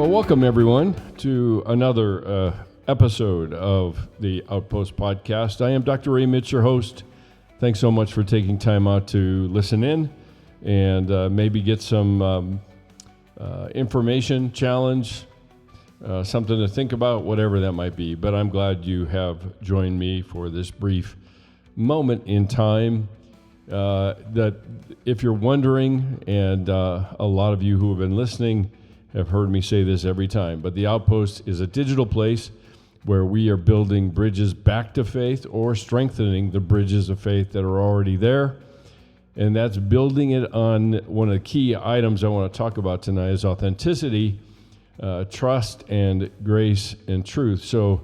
Well, welcome everyone to another episode of the Outpost podcast. I am Dr. Ray Mitsch, your host. Thanks so much for taking time out to listen in and maybe get some information, challenge, something to think about, whatever that might be. But I'm glad you have joined me for this brief moment in time. That if you're wondering, and a lot of you who have been listening have heard me say this every time, but the Outpost is a digital place where we are building bridges back to faith or strengthening the bridges of faith that are already there. And that's building it on one of the key items I want to talk about tonight is authenticity, trust, and grace and truth. So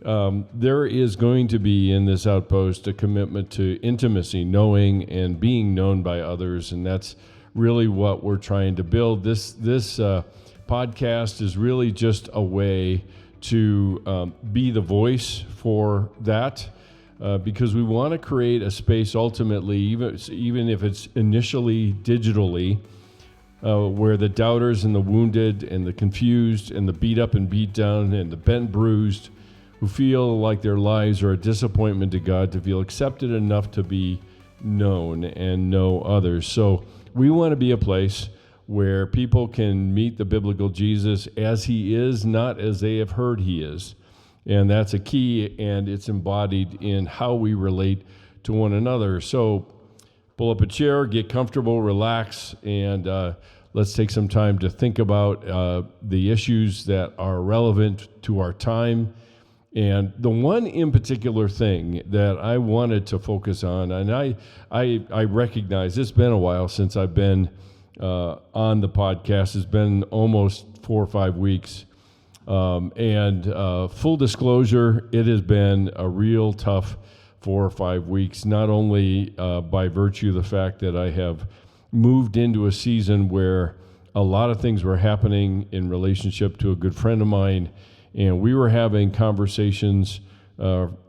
there is going to be in this Outpost a commitment to intimacy, knowing and being known by others, and that's really what we're trying to build. This podcast is really just a way to be the voice for that, because we want to create a space ultimately, even if it's initially digitally, where the doubters and the wounded and the confused and the beat up and beat down and the bent bruised who feel like their lives are a disappointment to God to feel accepted enough to be known and know others. So we want to be a place where people can meet the biblical Jesus as he is, not as they have heard he is. And that's a key, and it's embodied in how we relate to one another. So pull up a chair, get comfortable, relax, and let's take some time to think about the issues that are relevant to our time. And the one in particular thing that I wanted to focus on, and I recognize it's been a while since I've been on the podcast. It's been almost 4 or 5 weeks. And full disclosure, it has been a real tough 4 or 5 weeks, not only by virtue of the fact that I have moved into a season where a lot of things were happening in relationship to a good friend of mine, and we were having conversations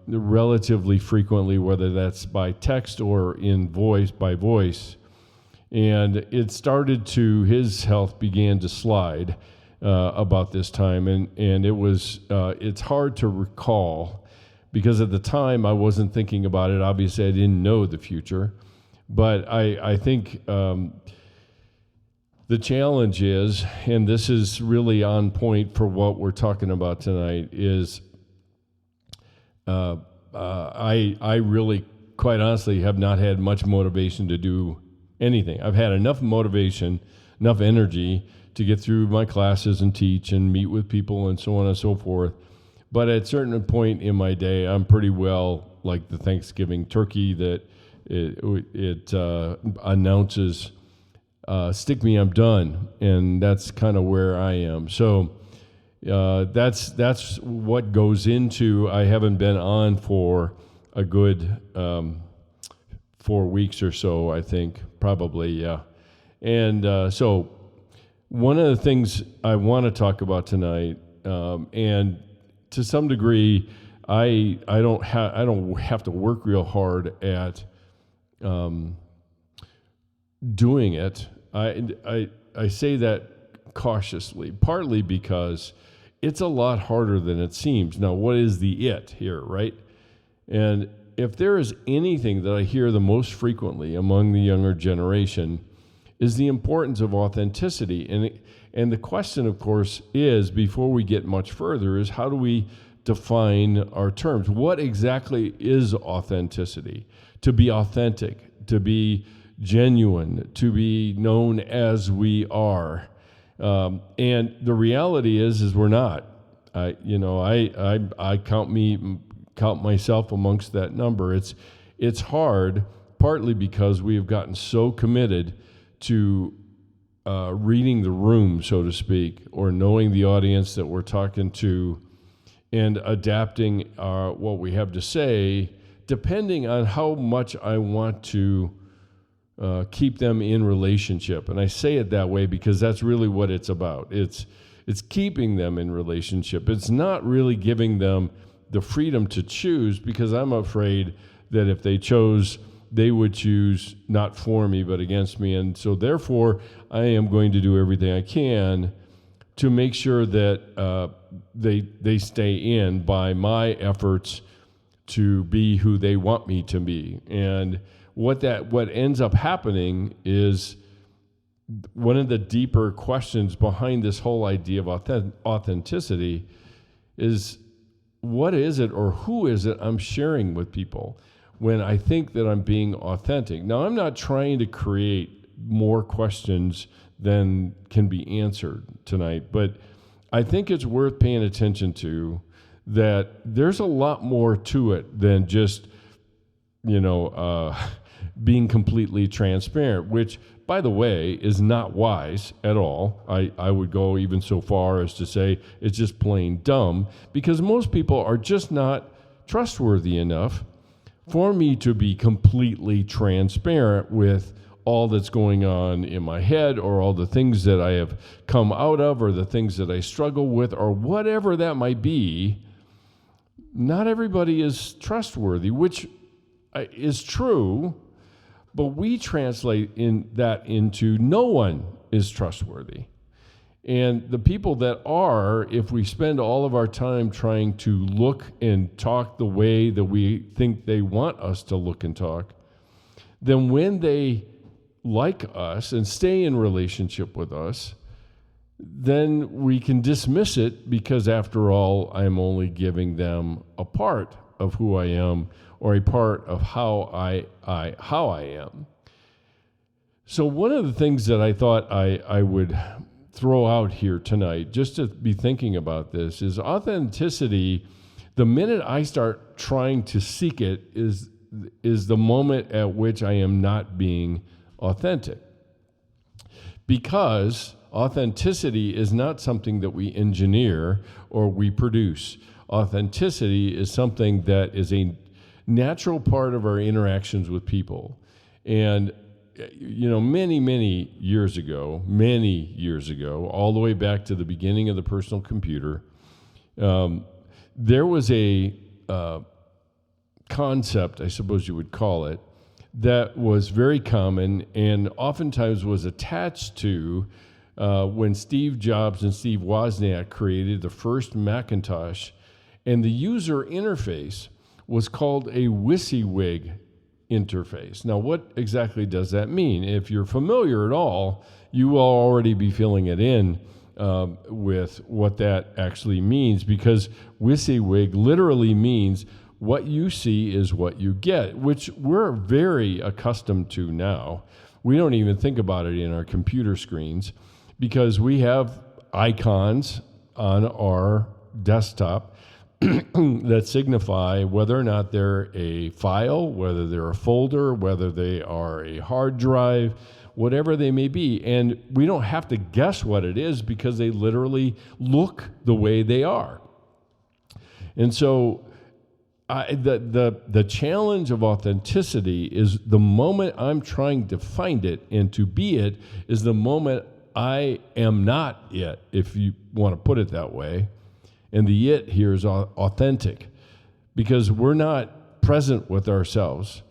relatively frequently, whether that's by text or by voice. And it started to, his health began to slide about this time. And it was, it's hard to recall because at the time I wasn't thinking about it. Obviously I didn't know the future, but I think the challenge is, and this is really on point for what we're talking about tonight, is I really, quite honestly, have not had much motivation to do anything. I've had enough motivation, enough energy to get through my classes and teach and meet with people and so on and so forth. But at a certain point in my day, I'm pretty well like the Thanksgiving turkey that it announces, stick me, I'm done. And that's kind of where I am. So that's what goes into, I haven't been on for a good 4 weeks or so, I think, probably, yeah. And so one of the things I want to talk about tonight, and to some degree, I don't have to work real hard at doing it. I say that cautiously, partly because it's a lot harder than it seems. Now, what is the it here, right? And if there is anything that I hear the most frequently among the younger generation is the importance of authenticity. And the question, of course, is, before we get much further, is how do we define our terms? What exactly is authenticity? To be authentic, to be genuine, to be known as we are. And the reality is we're not. I count myself amongst that number. It's hard, partly because we have gotten so committed to reading the room, so to speak, or knowing the audience that we're talking to, and adapting what we have to say, depending on how much I want to keep them in relationship. And I say it that way because that's really what it's about. It's keeping them in relationship. It's not really giving them the freedom to choose, because I'm afraid that if they chose, they would choose not for me, but against me. And so therefore, I am going to do everything I can to make sure that they stay in by my efforts to be who they want me to be. And what ends up happening is one of the deeper questions behind this whole idea of authenticity is, what is it or who is it I'm sharing with people when I think that I'm being authentic? Now, I'm not trying to create more questions than can be answered tonight, but I think it's worth paying attention to that there's a lot more to it than just, being completely transparent, which, by the way, is not wise at all. I would go even so far as to say it's just plain dumb, because most people are just not trustworthy enough for me to be completely transparent with all that's going on in my head, or all the things that I have come out of, or the things that I struggle with, or whatever that might be. Not everybody is trustworthy, which is true, but we translate that into no one is trustworthy. And the people that are, if we spend all of our time trying to look and talk the way that we think they want us to look and talk, then when they like us and stay in relationship with us, then we can dismiss it, because after all, I'm only giving them a part of who I am, or a part of how I am. So one of the things that I thought I would throw out here tonight, just to be thinking about this, is authenticity. The minute I start trying to seek it is the moment at which I am not being authentic. Because authenticity is not something that we engineer or we produce. Authenticity is something that is a natural part of our interactions with people. And, many years ago, all the way back to the beginning of the personal computer, there was a concept, I suppose you would call it, that was very common and oftentimes was attached to when Steve Jobs and Steve Wozniak created the first Macintosh, and the user interface was called a WYSIWYG interface. Now, what exactly does that mean? If you're familiar at all, you will already be filling it in with what that actually means, because WYSIWYG literally means what you see is what you get, which we're very accustomed to now. We don't even think about it in our computer screens, because we have icons on our desktop that signify whether or not they're a file, whether they're a folder, whether they are a hard drive, whatever they may be. And we don't have to guess what it is, because they literally look the way they are. And so the challenge of authenticity is the moment I'm trying to find it and to be it is the moment I am not it, if you want to put it that way. And the it here is authentic, because we're not present with ourselves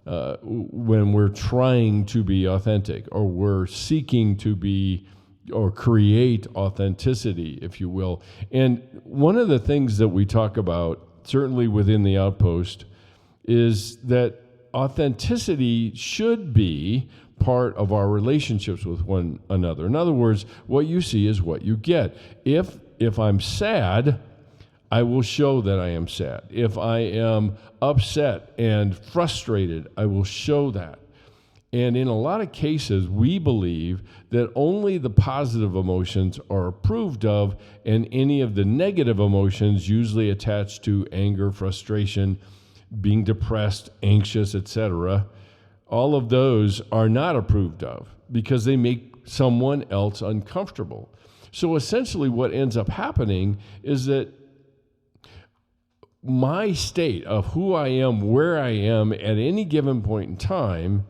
when we're trying to be authentic, or we're seeking to be or create authenticity, if you will. And one of the things that we talk about, certainly within the Outpost, is that authenticity should be part of our relationships with one another. In other words, what you see is what you get. If I'm sad, I will show that I am sad. If I am upset and frustrated, I will show that. And in a lot of cases, we believe that only the positive emotions are approved of, and any of the negative emotions, usually attached to anger, frustration, being depressed, anxious, etc., all of those are not approved of, because they make someone else uncomfortable. So essentially what ends up happening is that my state of who I am, where I am at any given point in time,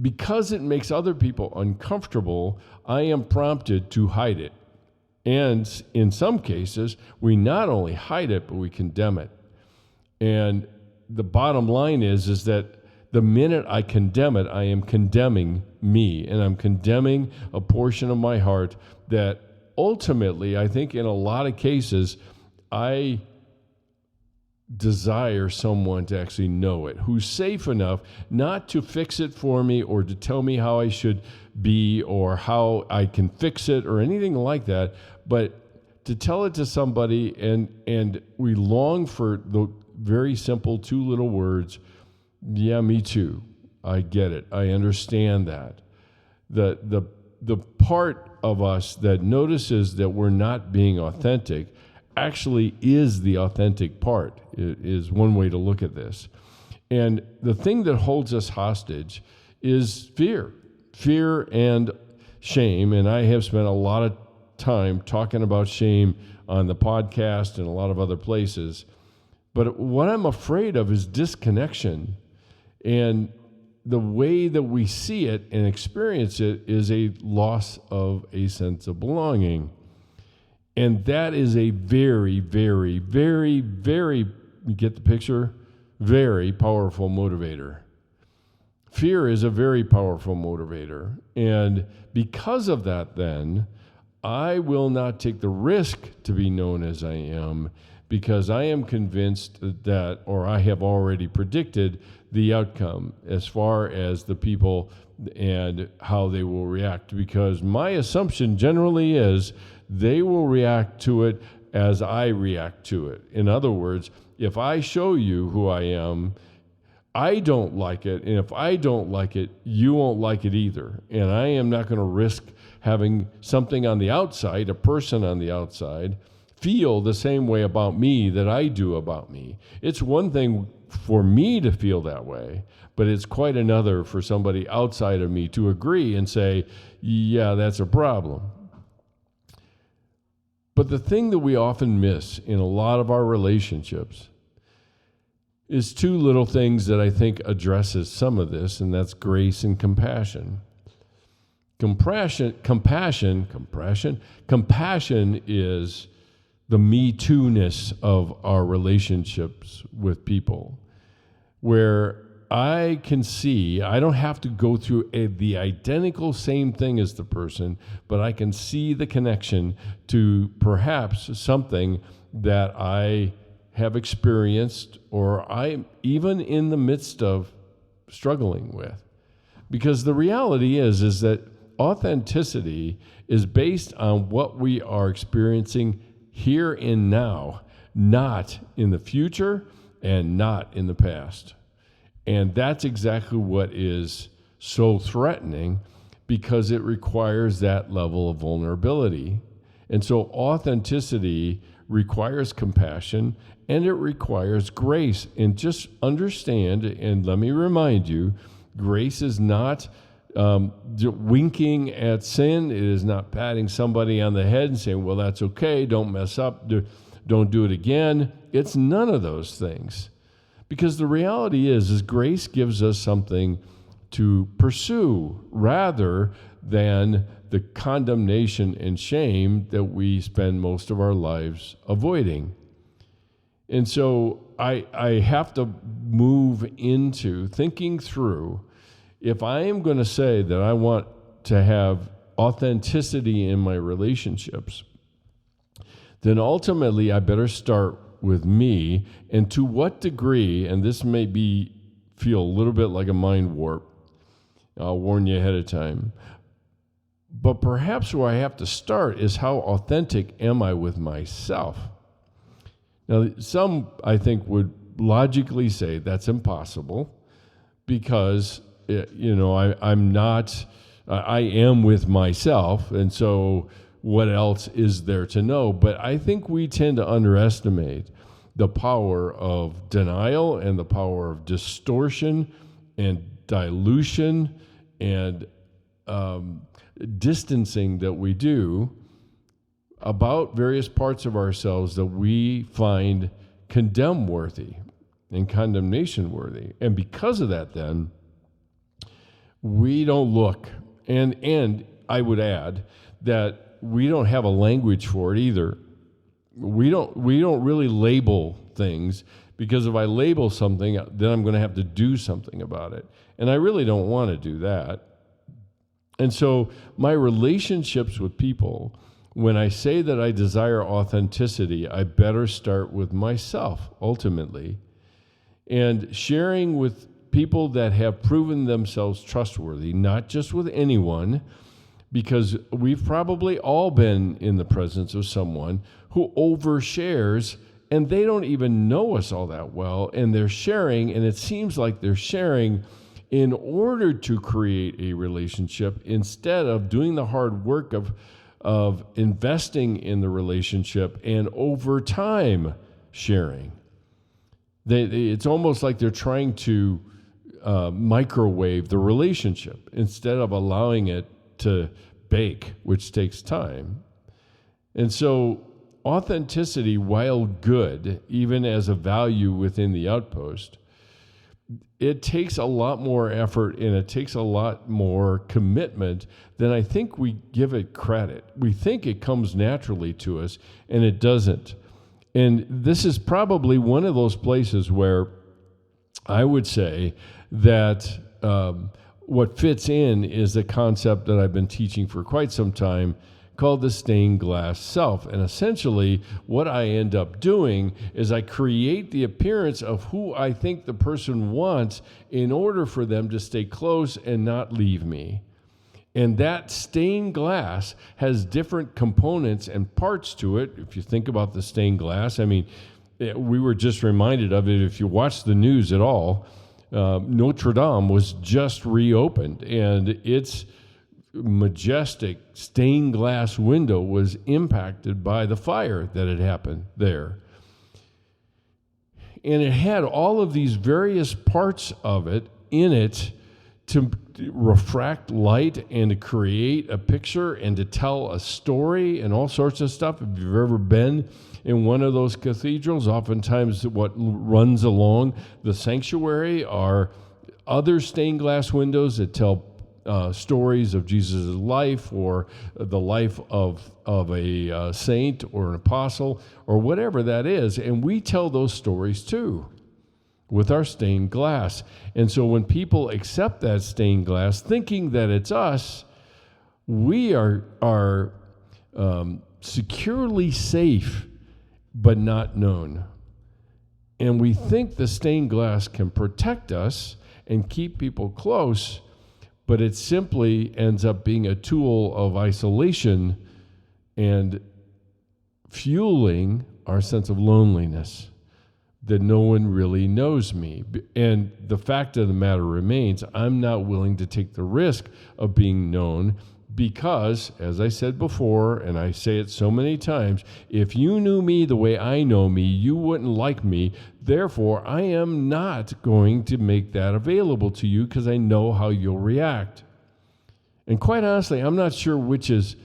because it makes other people uncomfortable, I am prompted to hide it. And in some cases, we not only hide it, but we condemn it. And the bottom line is that the minute I condemn it, I am condemning me, and I'm condemning a portion of my heart that ultimately, I think in a lot of cases, I desire someone to actually know it, who's safe enough not to fix it for me or to tell me how I should be or how I can fix it or anything like that, but to tell it to somebody, and we long for the very simple two little words, yeah, me too. I get it. I understand that. The part of us that notices that we're not being authentic actually is the authentic part, is one way to look at this. And the thing that holds us hostage is fear and shame. And I have spent a lot of time talking about shame on the podcast and a lot of other places. But what I'm afraid of is disconnection. And the way that we see it and experience it is a loss of a sense of belonging. And that is a very, very, very, very, you get the picture? Very powerful motivator. Fear is a very powerful motivator. And because of that, then, I will not take the risk to be known as I am, because I am convinced that, or I have already predicted the outcome as far as the people and how they will react, because my assumption generally is they will react to it as I react to it. In other words, if I show you who I am, I don't like it, and if I don't like it, you won't like it either. And I am not going to risk having something on the outside, a person on the outside, feel the same way about me that I do about me. It's one thing for me to feel that way, but it's quite another for somebody outside of me to agree and say, yeah, that's a problem. But the thing that we often miss in a lot of our relationships is two little things that I think addresses some of this, and that's grace and compassion. Compassion is the me too-ness of our relationships with people, where I can see, I don't have to go through the identical same thing as the person, but I can see the connection to perhaps something that I have experienced or I'm even in the midst of struggling with. Because the reality is that authenticity is based on what we are experiencing here and now, not in the future and not in the past. And that's exactly what is so threatening, because it requires that level of vulnerability. And so authenticity requires compassion and it requires grace. And just understand, and let me remind you, grace is not winking at sin. It is not patting somebody on the head and saying, well, that's okay, don't mess up, don't do it again. It's none of those things. Because the reality is grace gives us something to pursue rather than the condemnation and shame that we spend most of our lives avoiding. And so I have to move into thinking through, if I am going to say that I want to have authenticity in my relationships, then ultimately I better start with me, and to what degree, and this may feel a little bit like a mind warp, I'll warn you ahead of time, but perhaps where I have to start is how authentic am I with myself? Now, some, I think, would logically say that's impossible because, I'm not, I am with myself, and so what else is there to know? But I think we tend to underestimate the power of denial and the power of distortion and dilution and distancing that we do about various parts of ourselves that we find condemn-worthy and condemnation-worthy. And because of that, then, we don't look. And I would add that we don't have a language for it either. We don't really label things, because if I label something, then I'm going to have to do something about it. And I really don't want to do that. And so my relationships with people, When I say that I desire authenticity, I better start with myself, ultimately, and sharing with people that have proven themselves trustworthy, not just with anyone, because we've probably all been in the presence of someone who overshares and they don't even know us all that well, and they're sharing, and it seems like they're sharing in order to create a relationship instead of doing the hard work of investing in the relationship and over time sharing. It's almost like they're trying to microwave the relationship instead of allowing it to bake, which takes time. And so authenticity, while good, even as a value within the Outpost, it takes a lot more effort and it takes a lot more commitment than I think we give it credit. We think it comes naturally to us, and it doesn't. And this is probably one of those places where I would say that what fits in is the concept that I've been teaching for quite some time called the stained glass self. And essentially, what I end up doing is I create the appearance of who I think the person wants in order for them to stay close and not leave me. And that stained glass has different components and parts to it. If you think about the stained glass, I mean, we were just reminded of it. If you watch the news at all, Notre Dame was just reopened, and its majestic stained glass window was impacted by the fire that had happened there. And it had all of these various parts of it in it to refract light and to create a picture and to tell a story and all sorts of stuff. If you've ever been in one of those cathedrals, oftentimes what runs along the sanctuary are other stained glass windows that tell stories of Jesus' life or the life of a saint or an apostle or whatever that is. And we tell those stories too with our stained glass. And so when people accept that stained glass, thinking that it's us, we are securely safe but not known. And we think the stained glass can protect us and keep people close, but it simply ends up being a tool of isolation and fueling our sense of loneliness, that no one really knows me. And the fact of the matter remains, I'm not willing to take the risk of being known because, as I said before, and I say it so many times, if you knew me the way I know me, you wouldn't like me. Therefore, I am not going to make that available to you because I know how you'll react. And quite honestly, I'm not sure which is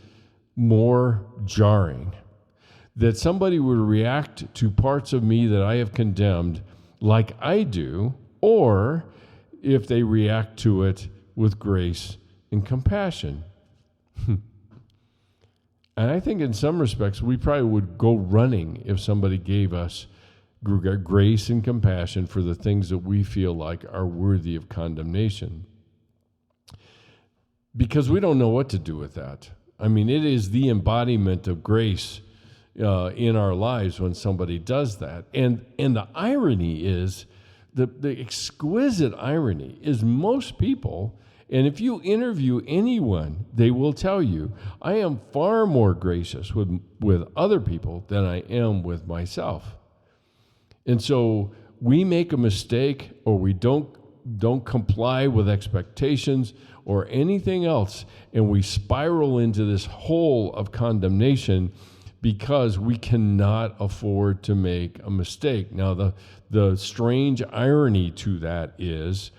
more jarring, that somebody would react to parts of me that I have condemned like I do, or if they react to it with grace and compassion. And I think in some respects, we probably would go running if somebody gave us grace and compassion for the things that we feel like are worthy of condemnation. Because we don't know what to do with that. I mean, it is the embodiment of grace in our lives when somebody does that. And the irony is, the exquisite irony is most people, and if you interview anyone, they will tell you, I am far more gracious with other people than I am with myself. And so we make a mistake, or we don't comply with expectations or anything else, and we spiral into this hole of condemnation because we cannot afford to make a mistake. Now, the strange irony to that is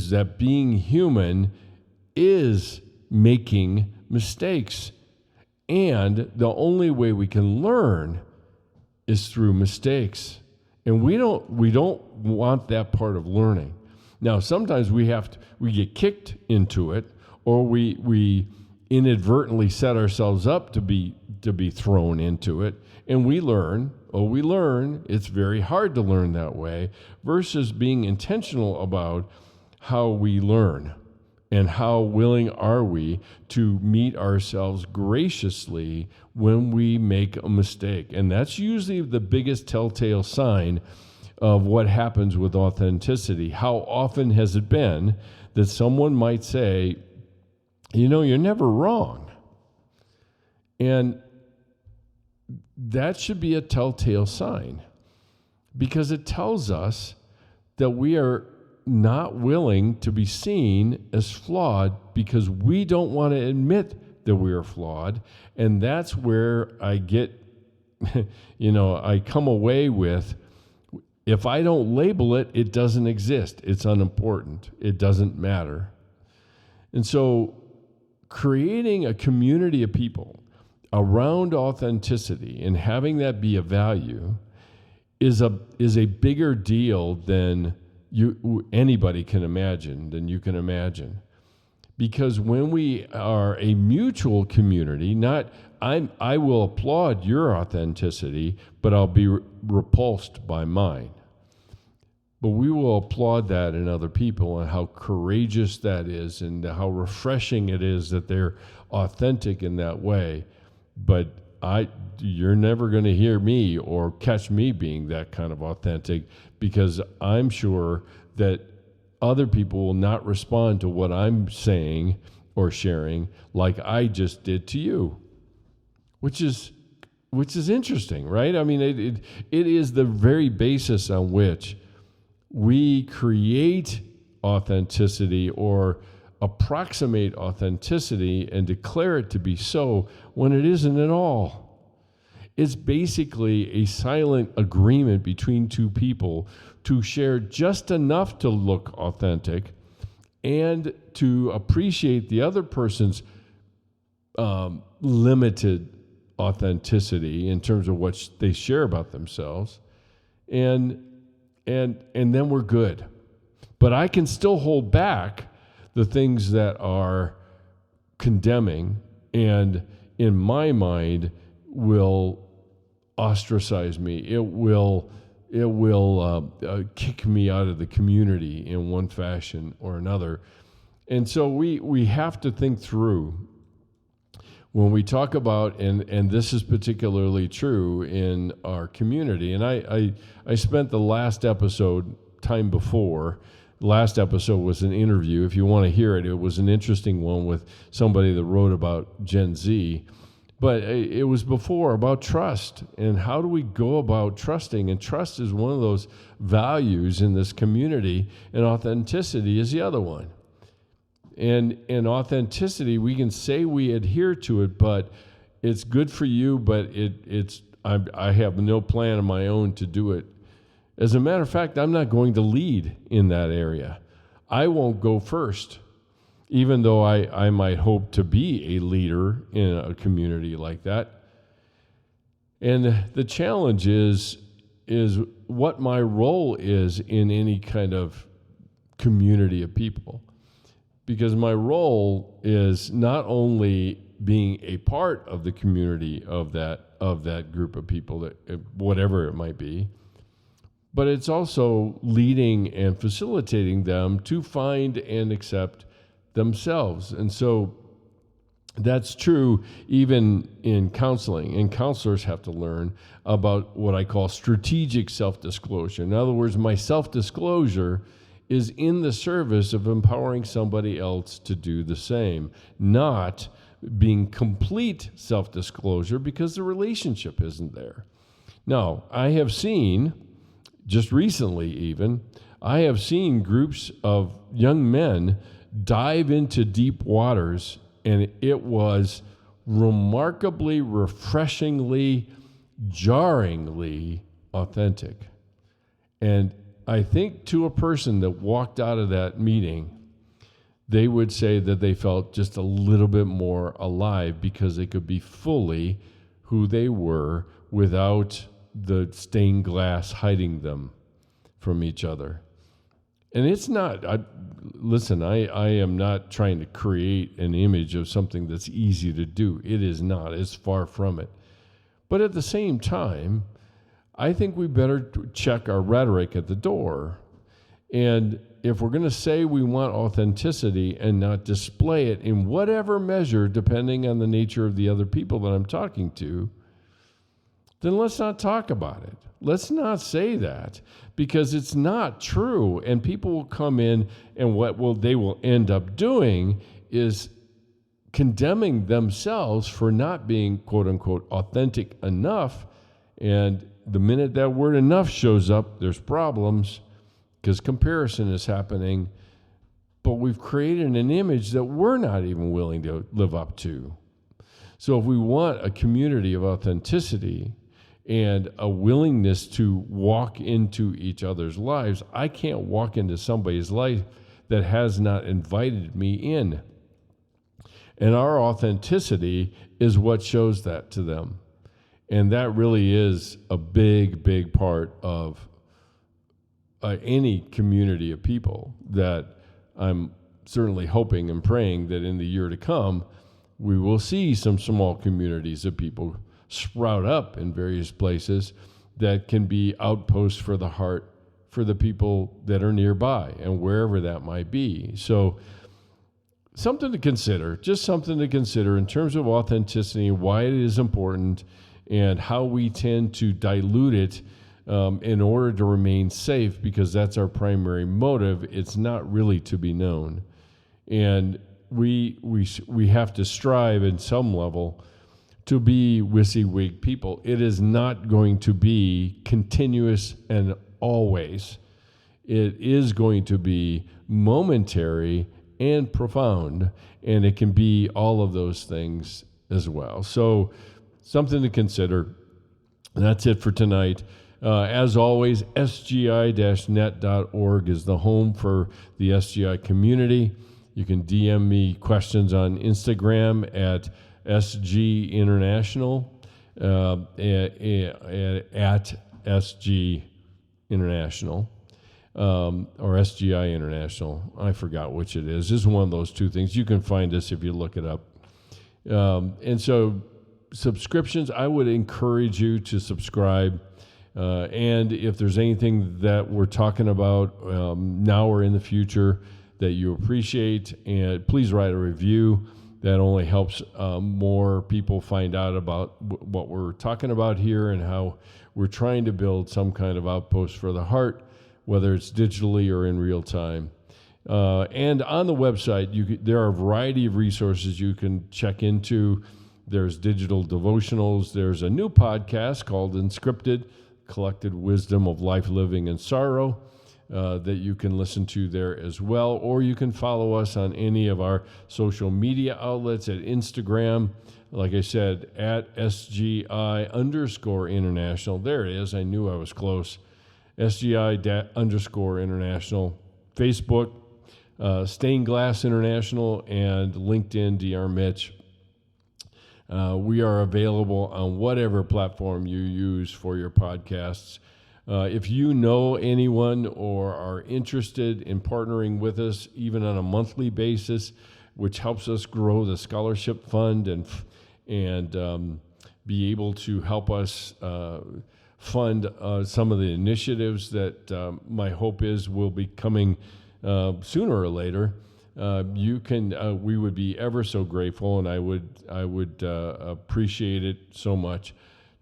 that being human is making mistakes. And the only way we can learn is through mistakes. And we don't want that part of learning. Now, sometimes we get kicked into it, or we inadvertently set ourselves up to be thrown into it, and we learn. It's very hard to learn that way versus being intentional about how we learn And how willing are we to meet ourselves graciously when we make a mistake? And that's usually the biggest telltale sign of what happens with authenticity. How often has it been that someone might say, you're never wrong? And that should be a telltale sign, because it tells us that we are not willing to be seen as flawed because we don't want to admit that we are flawed. And that's where I get, I come away with, if I don't label it, it doesn't exist. It's unimportant. It doesn't matter. And so creating a community of people around authenticity and having that be a value is a bigger deal than anybody can imagine, because when we are a mutual community, I will applaud your authenticity, but I'll be repulsed by mine. But we will applaud that in other people and how courageous that is and how refreshing it is that they're authentic in that way. But you're never going to hear me or catch me being that kind of authentic, because I'm sure that other people will not respond to what I'm saying or sharing like I just did to you, which is interesting, right? I mean, it is the very basis on which we create authenticity or approximate authenticity and declare it to be so when it isn't at all. It's basically a silent agreement between two people to share just enough to look authentic and to appreciate the other person's limited authenticity in terms of what they share about themselves, and then we're good. But I can still hold back the things that are condemning and, in my mind, will ostracize me. It will kick me out of the community in one fashion or another. And so we have to think through when we talk about, and this is particularly true in our community. And I spent the last episode last episode was an interview. If you want to hear it, it was an interesting one with somebody that wrote about Gen Z. But it was before about trust and how do we go about trusting. And trust is one of those values in this community, and authenticity is the other one. And authenticity, we can say we adhere to it, but it's good for you, but I have no plan of my own to do it. As a matter of fact, I'm not going to lead in that area. I won't go first, even though I might hope to be a leader in a community like that. And the challenge is what my role is in any kind of community of people. Because my role is not only being a part of the community of that group of people, that whatever it might be, but it's also leading and facilitating them to find and accept themselves. And so that's true even in counseling. And counselors have to learn about what I call strategic self-disclosure. In other words, my self-disclosure is in the service of empowering somebody else to do the same, not being complete self-disclosure because the relationship isn't there. Now, I have seen, just recently even, I have seen groups of young men dive into deep waters, and it was remarkably, refreshingly, jarringly authentic. And I think to a person that walked out of that meeting, they would say that they felt just a little bit more alive because they could be fully who they were without the stained glass hiding them from each other. And it's not, I am not trying to create an image of something that's easy to do. It is not. It's far from it. But at the same time, I think we better check our rhetoric at the door. And if we're going to say we want authenticity and not display it in whatever measure, depending on the nature of the other people that I'm talking to, then let's not talk about it. Let's not say that, because it's not true. And people will come in, and they will end up doing is condemning themselves for not being, quote unquote, authentic enough. And the minute that word enough shows up, there's problems, because comparison is happening. But we've created an image that we're not even willing to live up to. So if we want a community of authenticity and a willingness to walk into each other's lives, I can't walk into somebody's life that has not invited me in. And our authenticity is what shows that to them. And that really is a big, big part of any community of people that I'm certainly hoping and praying that in the year to come, we will see some small communities of people sprout up in various places that can be outposts for the heart for the people that are nearby and wherever that might be. So something to consider, just something to consider in terms of authenticity, why it is important, and how we tend to dilute it in order to remain safe, because that's our primary motive. It's not really to be known. And we have to strive in some level to be WYSIWYG people. It is not going to be continuous and always. It is going to be momentary and profound, and it can be all of those things as well. So something to consider. That's it for tonight. As always, sgi-net.org is the home for the SGI community. You can DM me questions on Instagram at SG International, at SG International, or SGI International. I forgot which it is. This is one of those two things. You can find us if you look it up. And so subscriptions, I would encourage you to subscribe. And if there's anything that we're talking about now or in the future that you appreciate, and please write a review. That only helps more people find out about what we're talking about here and how we're trying to build some kind of outpost for the heart, whether it's digitally or in real time. And on the website, there are a variety of resources you can check into. There's digital devotionals. There's a new podcast called Inscripted, Collected Wisdom of Life, Living, and Sorrow, that you can listen to there as well. Or you can follow us on any of our social media outlets at Instagram, like I said, at SGI_international. There it is. I knew I was close. SGI_international. Facebook, Stained Glass International, and LinkedIn, Dr. Mitsch. We are available on whatever platform you use for your podcasts. If you know anyone or are interested in partnering with us, even on a monthly basis, which helps us grow the scholarship fund and be able to help us fund some of the initiatives that my hope is will be coming sooner or later, you can. We would be ever so grateful, and I would appreciate it so much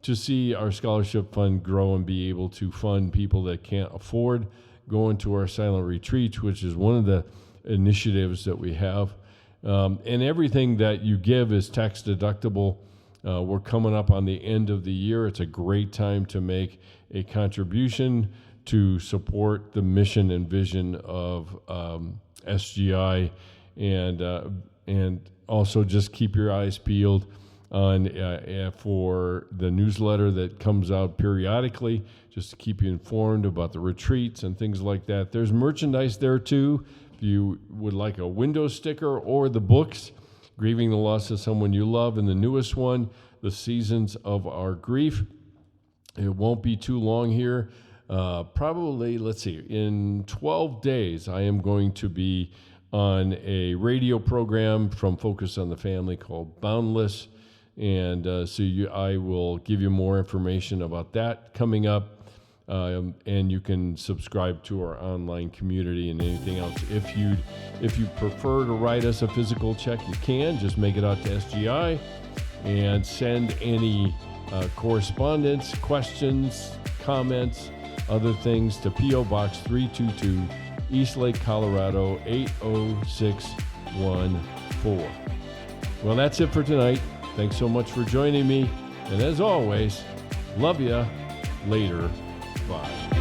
to see our scholarship fund grow and be able to fund people that can't afford going to our silent retreats, which is one of the initiatives that we have. And everything that you give is tax deductible. We're coming up on the end of the year. It's a great time to make a contribution to support the mission and vision of SGI, and also just keep your eyes peeled on for the newsletter that comes out periodically, just to keep you informed about the retreats and things like that. There's merchandise there too. If you would like a window sticker or the books, Grieving the Loss of Someone You Love, and the newest one, The Seasons of Our Grief. It won't be too long here. Probably, let's see, in 12 days, I am going to be on a radio program from Focus on the Family called Boundless. And I will give you more information about that coming up. and you can subscribe to our online community and anything else. If you prefer to write us a physical check, you can. Just make it out to SGI and send any correspondence, questions, comments, other things to P.O. Box 322, Eastlake, Colorado 80614. Well, that's it for tonight. Thanks so much for joining me. And as always, love ya. Later. Bye.